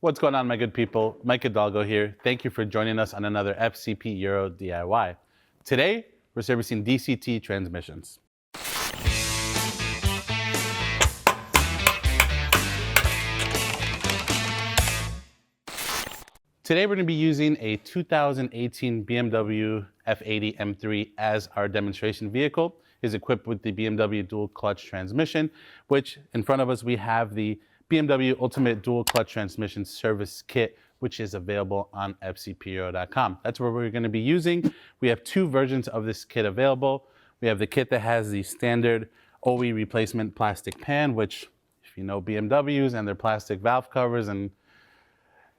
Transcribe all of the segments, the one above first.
What's going on, my good people? Mike Hidalgo here. Thank you for joining us on another FCP Euro DIY. Today, we're servicing DCT transmissions. Today, we're going to be using a 2018 BMW F80 M3 as our demonstration vehicle. It is equipped with the BMW dual clutch transmission, which in front of us, we have the BMW Ultimate Dual Clutch Transmission Service Kit, which is available on fcpeuro.com. That's where we're going to be using. We have two versions of this kit available. We have the kit that has the standard OE replacement plastic pan, which, if you know BMWs and their plastic valve covers and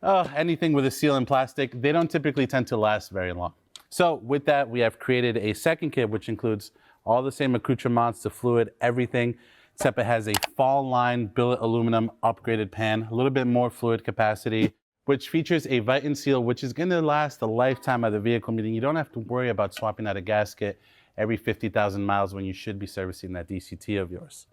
anything with a seal in plastic, they don't typically tend to last very long. So with that, we have created a second kit, which includes all the same accoutrements, the fluid, everything, except it has a fall line billet aluminum upgraded pan, a little bit more fluid capacity, which features a Viton seal, which is going to last the lifetime of the vehicle, meaning you don't have to worry about swapping out a gasket every 50,000 miles when you should be servicing that DCT of yours.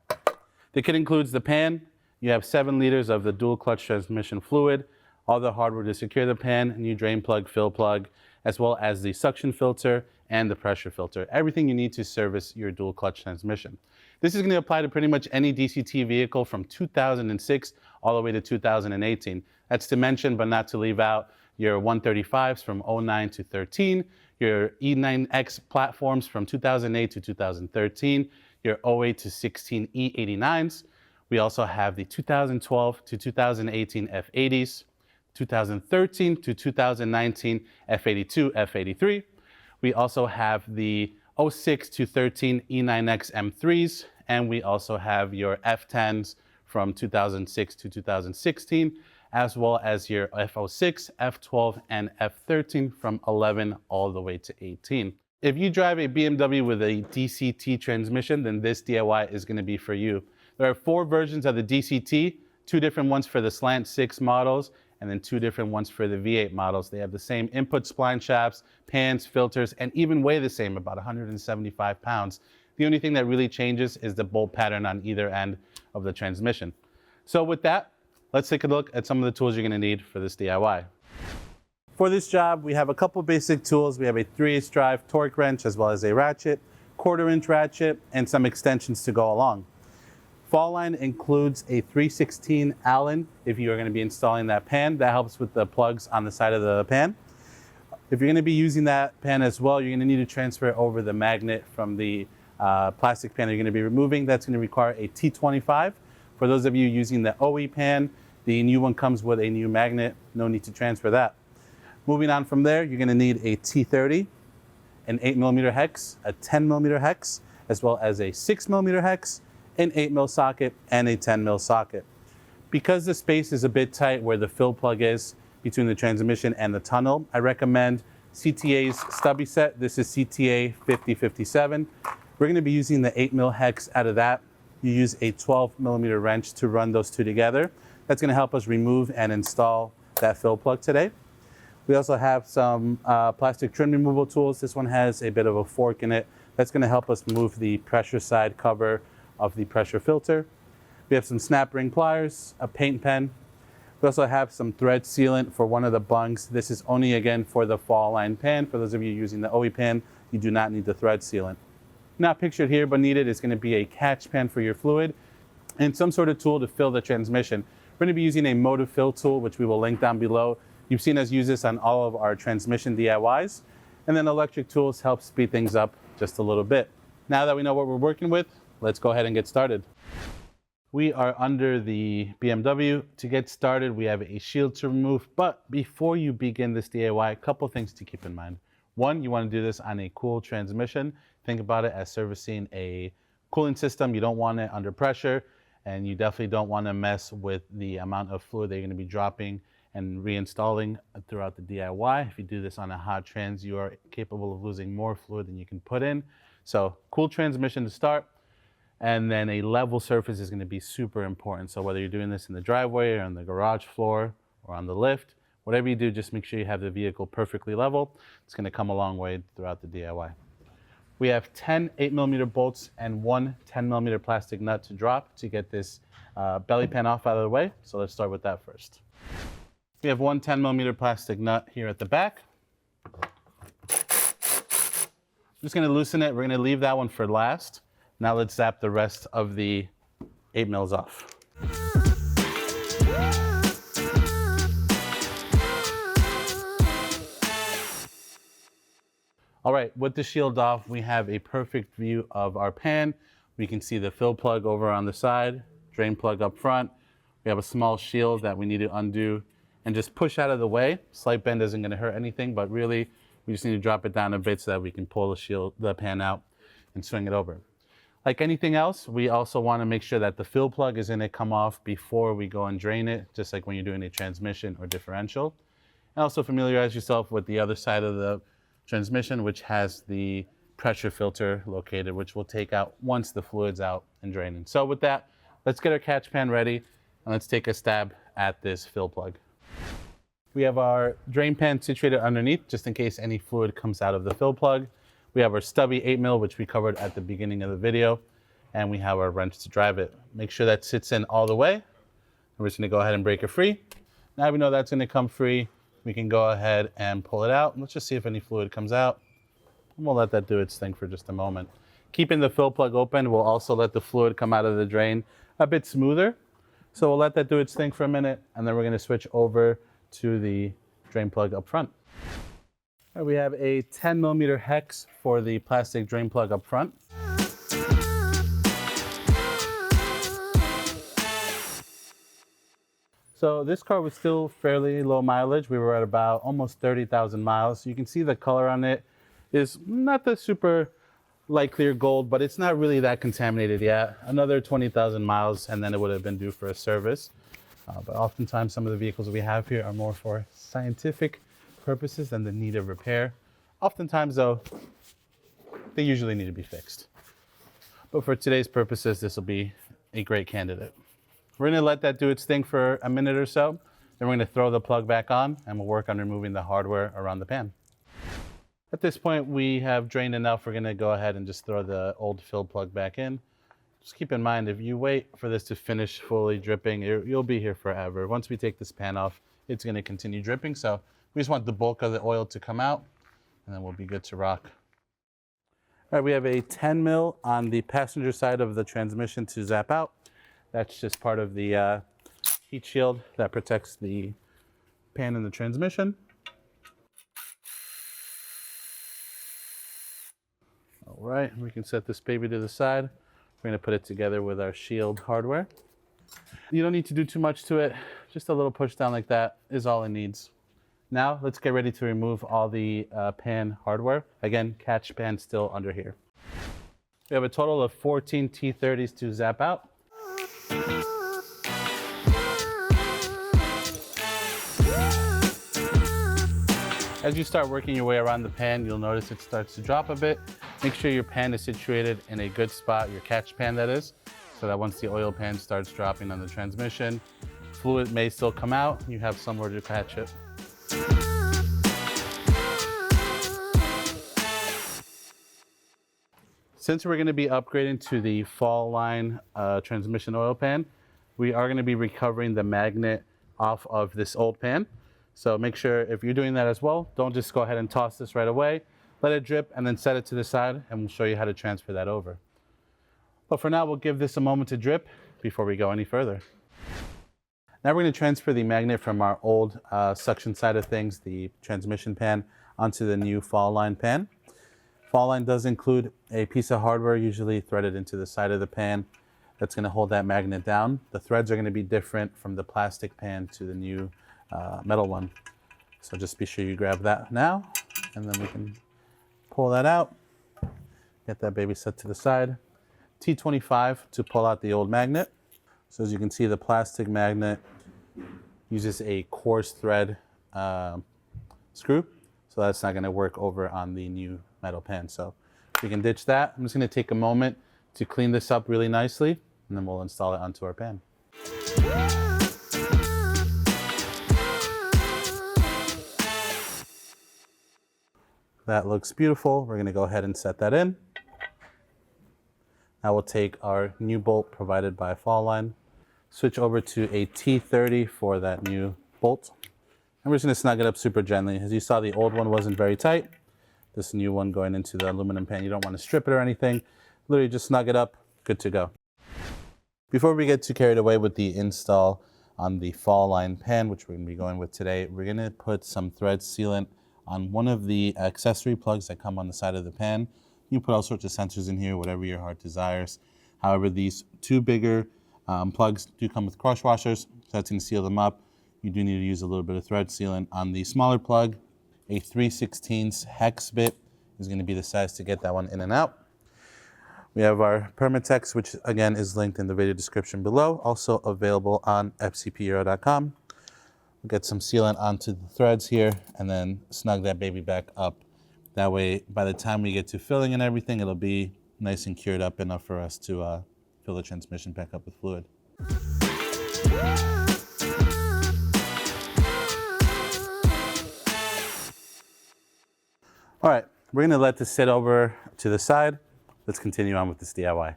The kit includes the pan. You have 7 liters of the dual clutch transmission fluid, all the hardware to secure the pan, new drain plug, fill plug, as well as the suction filter and the pressure filter. Everything you need to service your dual clutch transmission. This is going to apply to pretty much any DCT vehicle from 2006 all the way to 2018. That's to mention, but not to leave out, your 135s from 09 to 13, your E9X platforms from 2008 to 2013, your 08 to 16 E89s. We also have the 2012 to 2018 F80s, 2013 to 2019 F82, F83. We also have the 06 to 13 E9X M3s, and we also have your F10s from 2006 to 2016, as well as your F06, F12, and F13 from 11 all the way to 18. If you drive a BMW with a DCT transmission, then this DIY is going to be for you. There are 4 versions of the DCT, 2 different ones for the Slant 6 models, and then 2 different ones for the V8 models. They have the same input spline shafts, pans, filters, and even weigh the same, about 175 pounds. The only thing that really changes is the bolt pattern on either end of the transmission. So with that, let's take a look at some of the tools you're going to need for this DIY. For this job, we have a couple basic tools. We have a 3/8 drive torque wrench, as well as a ratchet, 1/4-inch ratchet, and some extensions to go along. Fall line includes a 3/16 Allen if you are going to be installing that pan. That helps with the plugs on the side of the pan. If you're going to be using that pan as well, you're going to need to transfer over the magnet from the plastic pan that you're going to be removing. That's going to require a T25. For those of you using the OE pan, the new one comes with a new magnet. No need to transfer that. Moving on from there, you're going to need a T30, an 8mm hex, a 10mm hex, as well as a 6mm hex, an 8mm socket, and a 10mm socket. Because the space is a bit tight where the fill plug is between the transmission and the tunnel, I recommend CTA's stubby set. This is CTA 5057. We're going to be using the 8mm hex out of that. You use a 12mm wrench to run those two together. That's going to help us remove and install that fill plug today. We also have some plastic trim removal tools. This one has a bit of a fork in it. That's going to help us move the pressure side cover of the pressure filter. We have some snap ring pliers, a paint pen. We also have some thread sealant for one of the bungs. This is only, again, for the fall line pan. For those of you using the OE pan, you do not need the thread sealant. Not pictured here, but needed is going to be a catch pan for your fluid and some sort of tool to fill the transmission. We're going to be using a motive fill tool, which we will link down below. You've seen us use this on all of our transmission DIYs. And then electric tools help speed things up just a little bit. Now that we know what we're working with, let's go ahead and get started. We are under the BMW. To get started, we have a shield to remove. But before you begin this DIY, a couple things to keep in mind. One, you want to do this on a cool transmission. Think about it as servicing a cooling system. You don't want it under pressure, and you definitely don't want to mess with the amount of fluid that you're going to be dropping and reinstalling throughout the DIY. If you do this on a hot trans, you are capable of losing more fluid than you can put in. So cool transmission to start. And then a level surface is going to be super important. So whether you're doing this in the driveway or on the garage floor or on the lift, whatever you do, just make sure you have the vehicle perfectly level. It's going to come a long way throughout the DIY. We have 10 8mm bolts and 1 10mm plastic nut to drop to get this belly pan off out of the way. So let's start with that first. We have one 10mm plastic nut here at the back. I'm just gonna loosen it. We're gonna leave that one for last. Now let's zap the rest of the 8mm off. All right, with the shield off, we have a perfect view of our pan. We can see the fill plug over on the side, drain plug up front. We have a small shield that we need to undo and just push out of the way. Slight bend isn't gonna hurt anything, but really, we just need to drop it down a bit so that we can pull the pan out and swing it over. Like anything else, we also wanna make sure that the fill plug is gonna come off before we go and drain it, just like when you're doing a transmission or differential. And also familiarize yourself with the other side of the transmission, which has the pressure filter located, which we'll take out once the fluid's out and draining. So with that, let's get our catch pan ready and let's take a stab at this fill plug. We have our drain pan situated underneath, just in case any fluid comes out of the fill plug. We have our stubby 8mm, which we covered at the beginning of the video, and we have our wrench to drive it. Make sure that sits in all the way. We're just gonna go ahead and break it free. Now we know that's gonna come free. We can go ahead and pull it out. Let's just see if any fluid comes out. And we'll let that do its thing for just a moment. Keeping the fill plug open will also let the fluid come out of the drain a bit smoother. So we'll let that do its thing for a minute, and then we're gonna switch over to the drain plug up front. All right, we have a 10mm hex for the plastic drain plug up front. So this car was still fairly low mileage. We were at about almost 30,000 miles. You can see the color on it is not the super light clear gold, but it's not really that contaminated yet. Another 20,000 miles and then it would have been due for a service. But oftentimes some of the vehicles we have here are more for scientific purposes than the need of repair. Oftentimes though, they usually need to be fixed. But for today's purposes, this will be a great candidate. We're gonna let that do its thing for a minute or so. Then we're gonna throw the plug back on and we'll work on removing the hardware around the pan. At this point, we have drained enough. We're gonna go ahead and just throw the old fill plug back in. Just keep in mind, if you wait for this to finish fully dripping, you'll be here forever. Once we take this pan off, it's gonna continue dripping. So we just want the bulk of the oil to come out and then we'll be good to rock. All right, we have a 10mm on the passenger side of the transmission to zap out. That's just part of the heat shield that protects the pan and the transmission. All right, we can set this baby to the side. We're gonna put it together with our shield hardware. You don't need to do too much to it. Just a little push down like that is all it needs. Now let's get ready to remove all the pan hardware. Again, catch pan still under here. We have a total of 14 T30s to zap out. As you start working your way around the pan, you'll notice it starts to drop a bit. Make sure your pan is situated in a good spot, your catch pan that is, so that once the oil pan starts dropping on the transmission, fluid may still come out, you have somewhere to catch it. Since we're going to be upgrading to the fall line transmission oil pan, we are going to be recovering the magnet off of this old pan. So make sure if you're doing that as well, don't just go ahead and toss this right away. Let it drip and then set it to the side and we'll show you how to transfer that over. But for now, we'll give this a moment to drip before we go any further. Now we're going to transfer the magnet from our old suction side of things, the transmission pan, onto the new fall line pan. Fall line does include a piece of hardware usually threaded into the side of the pan that's going to hold that magnet down. The threads are going to be different from the plastic pan to the new metal one. So just be sure you grab that now and then we can pull that out, get that baby set to the side. T25 to pull out the old magnet. So as you can see, the plastic magnet uses a coarse thread screw. So that's not going to work over on the new metal pan. So we can ditch that. I'm just going to take a moment to clean this up really nicely and then we'll install it onto our pan. That looks beautiful. We're going to go ahead and set that in. Now we'll take our new bolt provided by Fall Line, switch over to a T30 for that new bolt. we're just gonna snug it up super gently. As you saw, the old one wasn't very tight. This new one going into the aluminum pan, you don't want to strip it or anything. Literally just snug it up, good to go. Before we get too carried away with the install on the fall line pan, which we're gonna be going with today, we're gonna put some thread sealant on one of the accessory plugs that come on the side of the pan. You can put all sorts of sensors in here, whatever your heart desires. However, these two bigger plugs do come with crush washers, so that's gonna seal them up. You do need to use a little bit of thread sealant. On the smaller plug, a 3/16 hex bit is gonna be the size to get that one in and out. We have our Permatex, which again is linked in the video description below, also available on fcpeuro.com. We'll get some sealant onto the threads here and then snug that baby back up. That way, by the time we get to filling and everything, it'll be nice and cured up enough for us to fill the transmission back up with fluid. All right, we're gonna let this sit over to the side. Let's continue on with this DIY.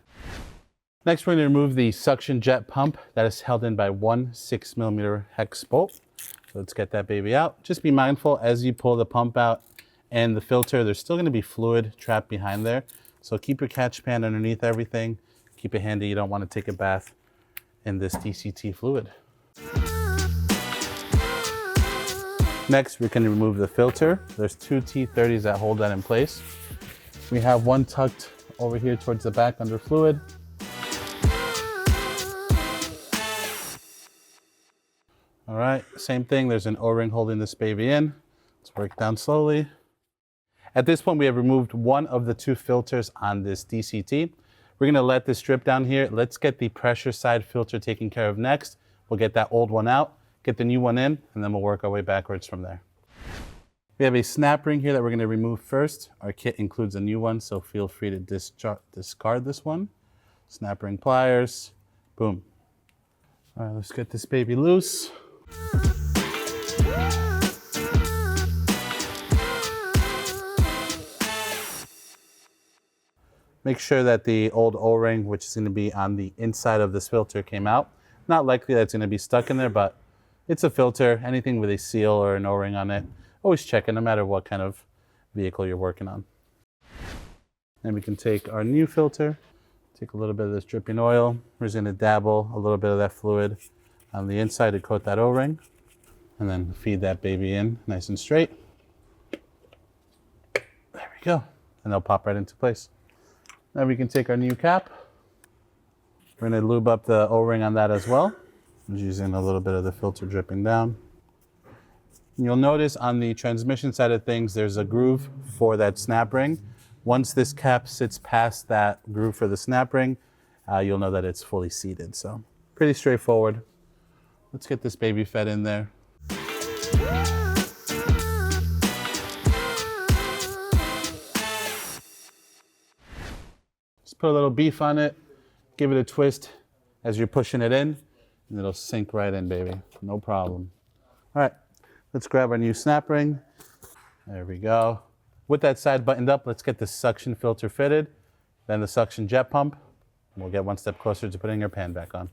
Next, we're gonna remove the suction jet pump that is held in by one 6mm hex bolt. So let's get that baby out. Just be mindful as you pull the pump out and the filter, there's still gonna be fluid trapped behind there. So keep your catch pan underneath everything. Keep it handy, you don't wanna take a bath in this DCT fluid. Next, we can remove the filter. There's two T30s that hold that in place. We have one tucked over here towards the back under fluid. All right, same thing. There's an O-ring holding this baby in. Let's work down slowly. At this point, we have removed one of the two filters on this DCT. We're gonna let this drip down here. Let's get the pressure side filter taken care of next. We'll get that old one out, get the new one in, and then we'll work our way backwards from there. We have a snap ring here that we're gonna remove first. Our kit includes a new one, so feel free to discard this one. Snap ring pliers, boom. All right, let's get this baby loose. Make sure that the old O-ring, which is gonna be on the inside of this filter, came out. Not likely that it's gonna be stuck in there, but it's a filter. Anything with a seal or an O-ring on it, always check it, no matter what kind of vehicle you're working on. And we can take our new filter, take a little bit of this dripping oil. We're just gonna dabble a little bit of that fluid on the inside to coat that O-ring, and then feed that baby in nice and straight. There we go, and they'll pop right into place. Now we can take our new cap. We're gonna lube up the O-ring on that as well. I'm just using a little bit of the filter dripping down. And you'll notice on the transmission side of things, there's a groove for that snap ring. Once this cap sits past that groove for the snap ring, you'll know that it's fully seated. So pretty straightforward. Let's get this baby fed in there. Just put a little beef on it, give it a twist as you're pushing it in, and it'll sink right in, baby. No problem. All right, let's grab our new snap ring. There we go. With that side buttoned up, let's get the suction filter fitted, then the suction jet pump, and we'll get one step closer to putting our pan back on.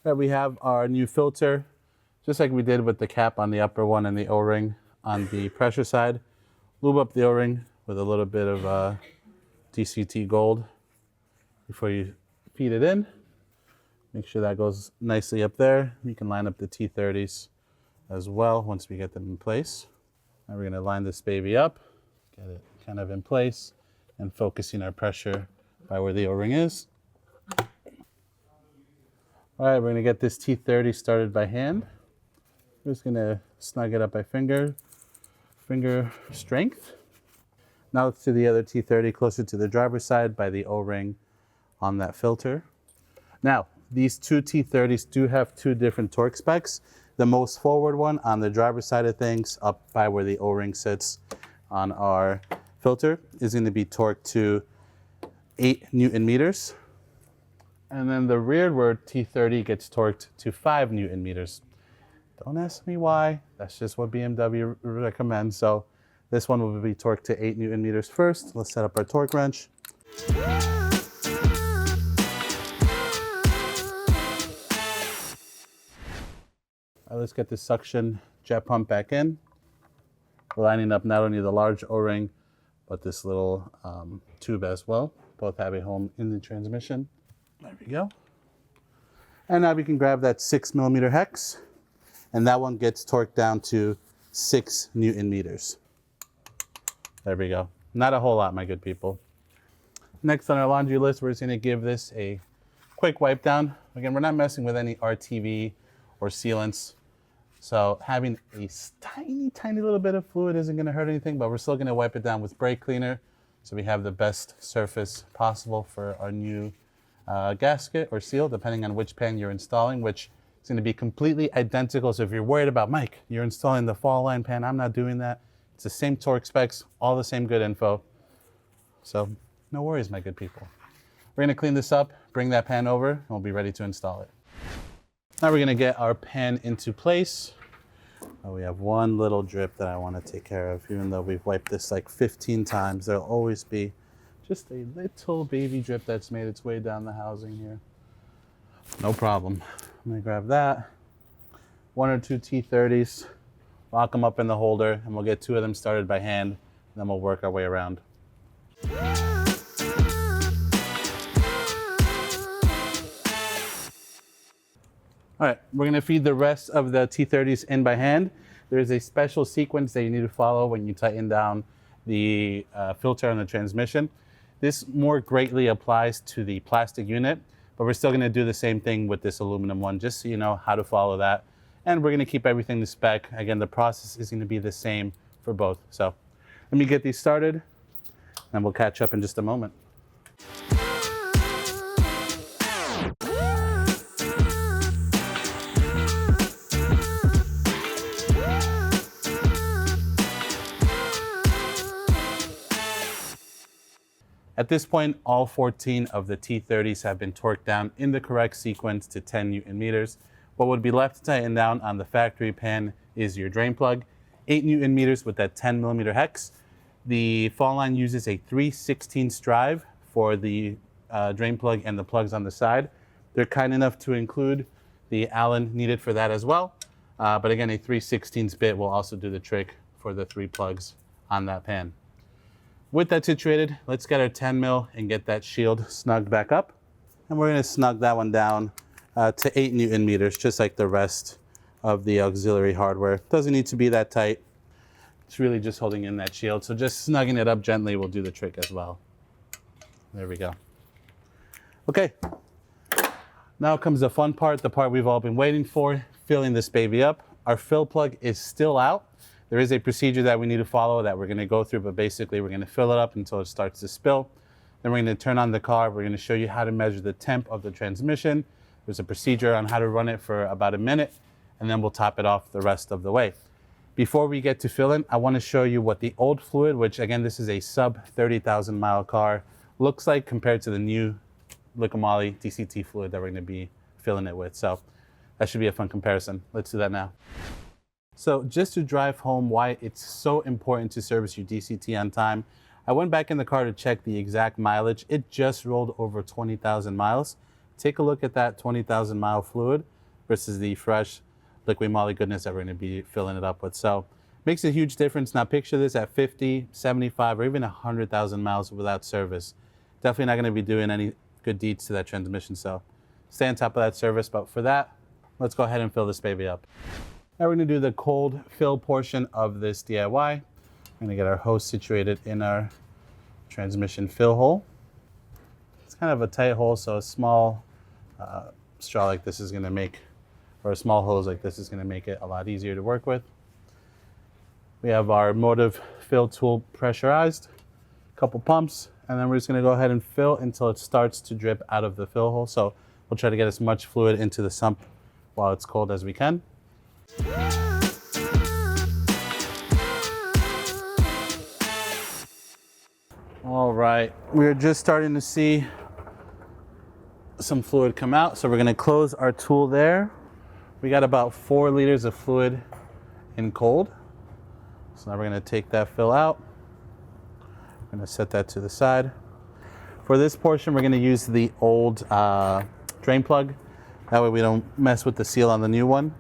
All right, we have our new filter, just like we did with the cap on the upper one and the O-ring on the pressure side. Lube up the O-ring with a little bit of DCT gold before you feed it in. Make sure that goes nicely up there. You can line up the T30s as well once we get them in place. Now we're gonna line this baby up, get it kind of in place, and focusing our pressure by where the O-ring is. All right, we're gonna get this T30 started by hand. We're just gonna snug it up by finger strength. Now let's do the other T30 closer to the driver's side by the O-ring on that filter. Now, these two T30s do have two different torque specs. The most forward one on the driver's side of things, up by where the O-ring sits on our filter, is gonna be torqued to 8 Newton meters. And then the rearward T30 gets torqued to 5 Newton meters. Don't ask me why, that's just what BMW recommends. So this one will be torqued to 8 Newton meters first. Let's set up our torque wrench. Let's get the suction jet pump back in. We're lining up not only the large O-ring, but this little tube as well. Both have a home in the transmission. There we go. And now we can grab that 6mm hex, and that one gets torqued down to 6 Newton meters. There we go. Not a whole lot, my good people. Next on our laundry list, we're just gonna give this a quick wipe down. Again, we're not messing with any RTV or sealants. So having a tiny little bit of fluid isn't gonna hurt anything, but we're still gonna wipe it down with brake cleaner so we have the best surface possible for our new gasket or seal, depending on which pan you're installing, which is gonna be completely identical. So if you're worried about, Mike, you're installing the fall line pan, I'm not doing that. It's the same torque specs, all the same good info. So no worries, my good people. We're gonna clean this up, bring that pan over, and we'll be ready to install it. Now we're gonna get our pan into place. We have one little drip that I wanna take care of. Even though we've wiped this like 15 times, there'll always be just a little baby drip that's made its way down the housing here. No problem. I'm gonna grab that. 1 or 2 T30s, lock them up in the holder, and we'll get 2 of them started by hand, and then we'll work our way around. All right, we're gonna feed the rest of the T30s in by hand. There's a special sequence that you need to follow when you tighten down the filter on the transmission. This more greatly applies to the plastic unit, but we're still gonna do the same thing with this aluminum one, just so you know how to follow that. And we're gonna keep everything to spec. Again, the process is gonna be the same for both. So let me get these started, and we'll catch up in just a moment. At this point, all 14 of the T30s have been torqued down in the correct sequence to 10 Newton meters. What would be left to tighten down on the factory pan is your drain plug, 8 Newton meters with that 10mm hex. The fall line uses a 3/16 drive for the drain plug and the plugs on the side. They're kind enough to include the Allen needed for that as well. But again, a 3/16 bit will also do the trick for the 3 plugs on that pan. With that situated, let's get our 10mm and get that shield snugged back up. And we're gonna snug that one down to 8 Newton meters, just like the rest of the auxiliary hardware. Doesn't need to be that tight. It's really just holding in that shield. So just snugging it up gently will do the trick as well. There we go. Okay, now comes the fun part, the part we've all been waiting for, filling this baby up. Our fill plug is still out. There is a procedure that we need to follow that we're gonna go through, but basically we're gonna fill it up until it starts to spill. Then we're gonna turn on the car. We're gonna show you how to measure the temp of the transmission. There's a procedure on how to run it for about a minute, and then we'll top it off the rest of the way. Before we get to filling, I wanna show you what the old fluid, which again, this is a sub 30,000 mile car, looks like compared to the new Liqui Moly DCT fluid that we're gonna be filling it with. So that should be a fun comparison. Let's do that now. So just to drive home why it's so important to service your DCT on time, I went back in the car to check the exact mileage. It just rolled over 20,000 miles. Take a look at that 20,000 mile fluid versus the fresh Liqui Moly goodness that we're gonna be filling it up with. So makes a huge difference. Now picture this at 50, 75, or even 100,000 miles without service. Definitely not gonna be doing any good deeds to that transmission. So stay on top of that service. But for that, let's go ahead and fill this baby up. Now we're gonna do the cold fill portion of this DIY. I'm gonna get our hose situated in our transmission fill hole. It's kind of a tight hole, so a small straw like this is gonna make, or a small hose like this is gonna make it a lot easier to work with. We have our Motiv fill tool pressurized, a couple pumps, and then we're just gonna go ahead and fill until it starts to drip out of the fill hole. So we'll try to get as much fluid into the sump while it's cold as we can. All right, we're just starting to see some fluid come out, so we're gonna close our tool there. We got about 4 liters of fluid in cold. So now we're gonna take that fill out. I'm gonna set that to the side. For this portion, we're gonna use the old drain plug. That way we don't mess with the seal on the new one.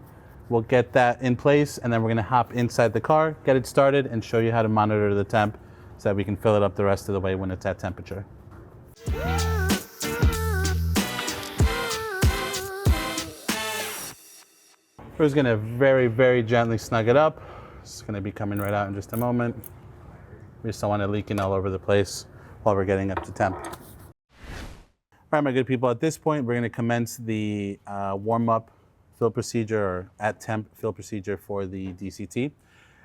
we'll get that in place, and then we're gonna hop inside the car, get it started, and show you how to monitor the temp so that we can fill it up the rest of the way when it's at temperature. We're just gonna very, very gently snug it up. It's gonna be coming right out in just a moment. We just don't want it leaking all over the place while we're getting up to temp. All right, my good people, at this point, we're gonna commence the warm-up fill procedure or at temp fill procedure for the DCT.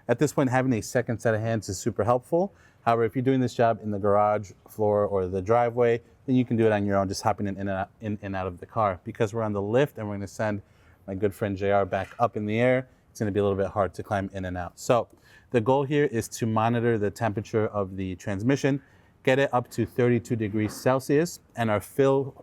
At this point, having a second set of hands is super helpful. However, if you're doing this job in the garage floor or the driveway, then you can do it on your own, just hopping in and out of the car. Because we're on the lift and we're gonna send my good friend JR back up in the air, it's gonna be a little bit hard to climb in and out. So the goal here is to monitor the temperature of the transmission, get it up to 32 degrees Celsius, and our fill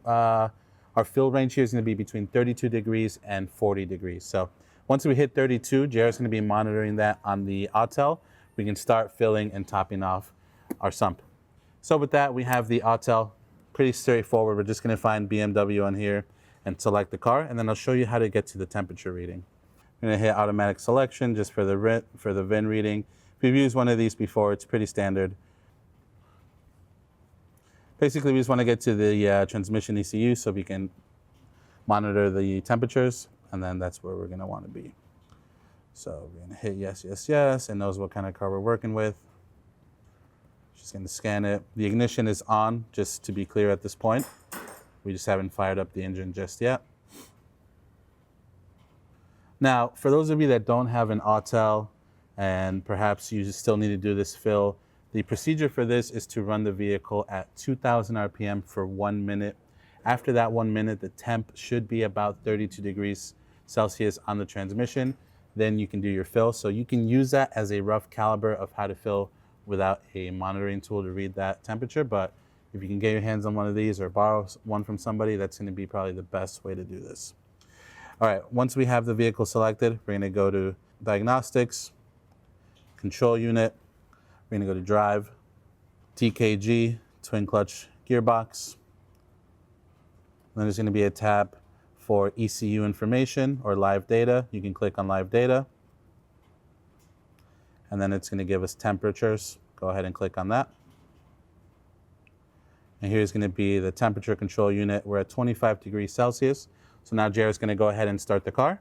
range here is going to be between 32 degrees and 40 degrees. So once we hit 32, Jared's going to be monitoring that on the Autel. We can start filling and topping off our sump. So with that, we have the Autel. Pretty straightforward. We're just going to find BMW on here and select the car, and then I'll show you how to get to the temperature reading. I'm going to hit automatic selection just for the VIN reading. If you've used one of these before, it's pretty standard. Basically, we just want to get to the transmission ECU so we can monitor the temperatures, and then that's where we're going to want to be. So we're going to hit yes, yes, yes. It knows what kind of car we're working with. Just going to scan it. The ignition is on, just to be clear at this point. We just haven't fired up the engine just yet. Now, for those of you that don't have an Autel, and perhaps you still need to do this fill, the procedure for this is to run the vehicle at 2,000 RPM for 1 minute. After that 1 minute, the temp should be about 32 degrees Celsius on the transmission. Then you can do your fill. So you can use that as a rough caliber of how to fill without a monitoring tool to read that temperature. But if you can get your hands on one of these or borrow one from somebody, that's going to be probably the best way to do this. All right, once we have the vehicle selected, we're going to go to diagnostics, control unit. We're going to go to drive, TKG, twin clutch gearbox. Then there's going to be a tab for ECU information or live data. You can click on live data. And then it's going to give us temperatures. Go ahead and click on that. And here's going to be the temperature control unit. We're at 25 degrees Celsius. So now Jared's going to go ahead and start the car.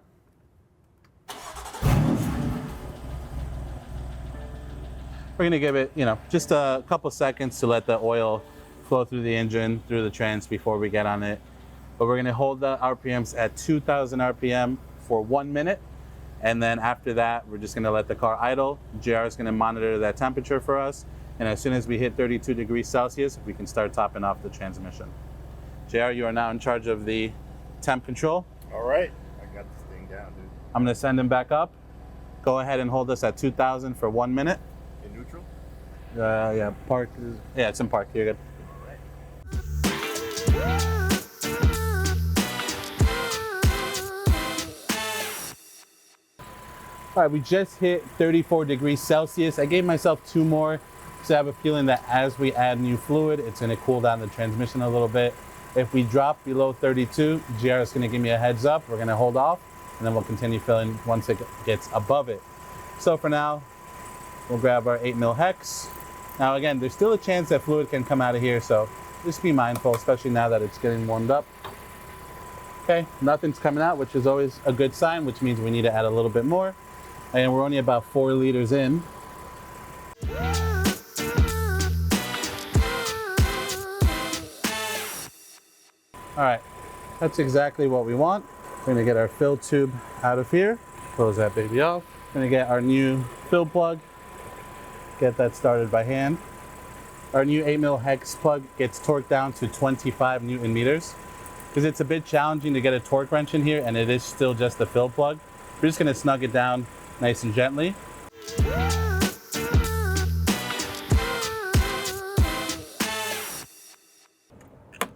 We're going to give it, just a couple seconds to let the oil flow through the engine, through the trans before we get on it. But we're going to hold the RPMs at 2,000 RPM for 1 minute. And then after that, we're just going to let the car idle. JR is going to monitor that temperature for us. And as soon as we hit 32 degrees Celsius, we can start topping off the transmission. JR, you are now in charge of the temp control. All right. I got this thing down, dude. I'm going to send him back up. Go ahead and hold us at 2,000 for 1 minute. In neutral? Yeah, park. Yeah, it's in park. You're good. All right, we just hit 34 degrees Celsius. I gave myself 2 more, so I have a feeling that as we add new fluid, it's going to cool down the transmission a little bit. If we drop below 32, GR is going to give me a heads up. We're going to hold off, and then we'll continue filling once it gets above it. So for now, we'll grab our 8mm hex. Now again, there's still a chance that fluid can come out of here, so just be mindful, especially now that it's getting warmed up. Okay, nothing's coming out, which is always a good sign, which means we need to add a little bit more. And we're only about 4 liters in. All right, that's exactly what we want. We're gonna get our fill tube out of here, close that baby off. We're gonna get our new fill plug, get that started by hand. Our new 8mm hex plug gets torqued down to 25 Newton meters. Because it's a bit challenging to get a torque wrench in here, and it is still just a fill plug. We're just gonna snug it down nice and gently.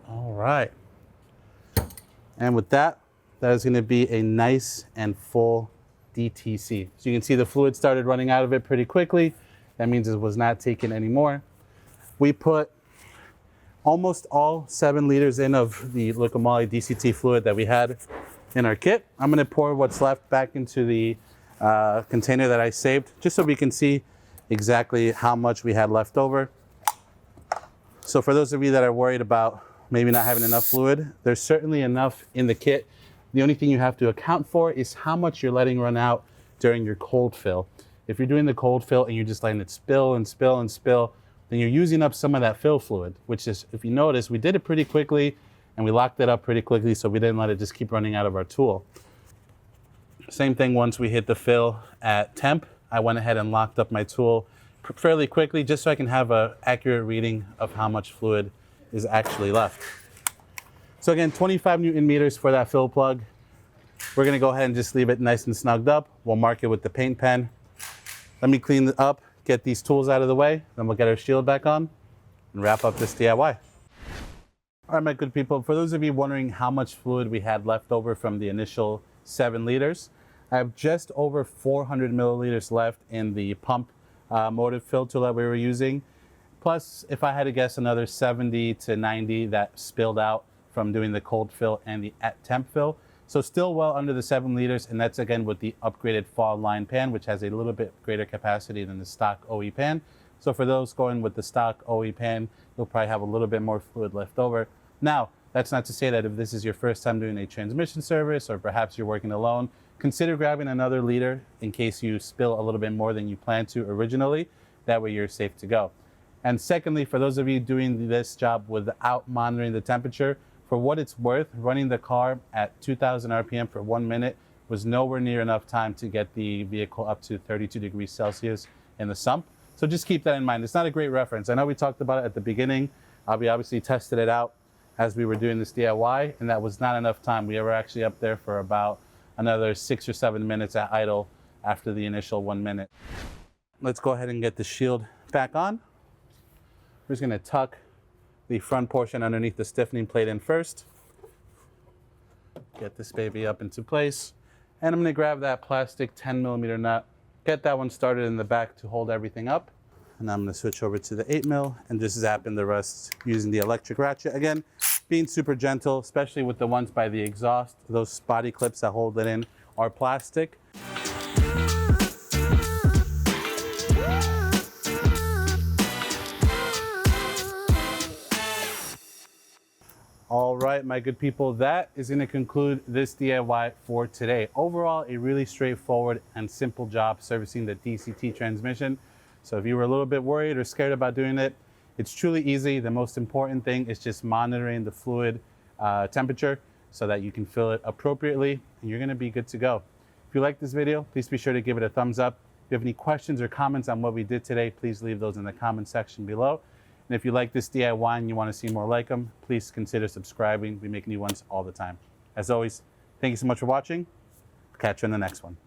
All right. And with that, that is going to be a nice and full DTC. So you can see the fluid started running out of it pretty quickly. That means it was not taken anymore. We put almost all 7 liters in of the Liqui Moly DCT fluid that we had in our kit. I'm gonna pour what's left back into the container that I saved, just so we can see exactly how much we had left over. So for those of you that are worried about maybe not having enough fluid, there's certainly enough in the kit. The only thing you have to account for is how much you're letting run out during your cold fill. If you're doing the cold fill and you're just letting it spill and spill and spill, then you're using up some of that fill fluid, which is, if you notice, we did it pretty quickly and we locked it up pretty quickly, so we didn't let it just keep running out of our tool. Same thing once we hit the fill at temp, I went ahead and locked up my tool fairly quickly just so I can have an accurate reading of how much fluid is actually left. So again, 25 Newton meters for that fill plug. We're gonna go ahead and just leave it nice and snugged up. We'll mark it with the paint pen. Let me clean it up, get these tools out of the way, then we'll get our shield back on and wrap up this DIY. All right, my good people, for those of you wondering how much fluid we had left over from the initial 7 liters, I have just over 400 milliliters left in the pump motive filter that we were using. Plus, if I had to guess, another 70 to 90 that spilled out from doing the cold fill and the at temp fill. So still well under the 7 liters, and that's again with the upgraded fall line pan, which has a little bit greater capacity than the stock OE pan. So for those going with the stock OE pan, you'll probably have a little bit more fluid left over. Now, that's not to say that if this is your first time doing a transmission service, or perhaps you're working alone, consider grabbing another liter in case you spill a little bit more than you planned to originally. That way you're safe to go. And secondly, for those of you doing this job without monitoring the temperature, for what it's worth, running the car at 2,000 RPM for 1 minute was nowhere near enough time to get the vehicle up to 32 degrees Celsius in the sump. So just keep that in mind. It's not a great reference. I know we talked about it at the beginning. We obviously tested it out as we were doing this DIY, and that was not enough time. We were actually up there for about another 6 or 7 minutes at idle after the initial 1 minute. Let's go ahead and get the shield back on. We're just gonna tuck the front portion underneath the stiffening plate in first. Get this baby up into place. And I'm gonna grab that plastic 10 millimeter nut, get that one started in the back to hold everything up. And I'm gonna switch over to the 8 mil and just zap in the rest using the electric ratchet. Again, being super gentle, especially with the ones by the exhaust. Those body clips that hold it in are plastic. All right, my good people, that is going to conclude this DIY for today. Overall, a really straightforward and simple job servicing the DCT transmission. So if you were a little bit worried or scared about doing it, it's truly easy. The most important thing is just monitoring the fluid temperature so that you can fill it appropriately, and you're going to be good to go. If you like this video, please be sure to give it a thumbs up. If you have any questions or comments on what we did today, please leave those in the comment section below. And if you like this DIY and you want to see more like them, please consider subscribing. We make new ones all the time. As always, thank you so much for watching. Catch you in the next one.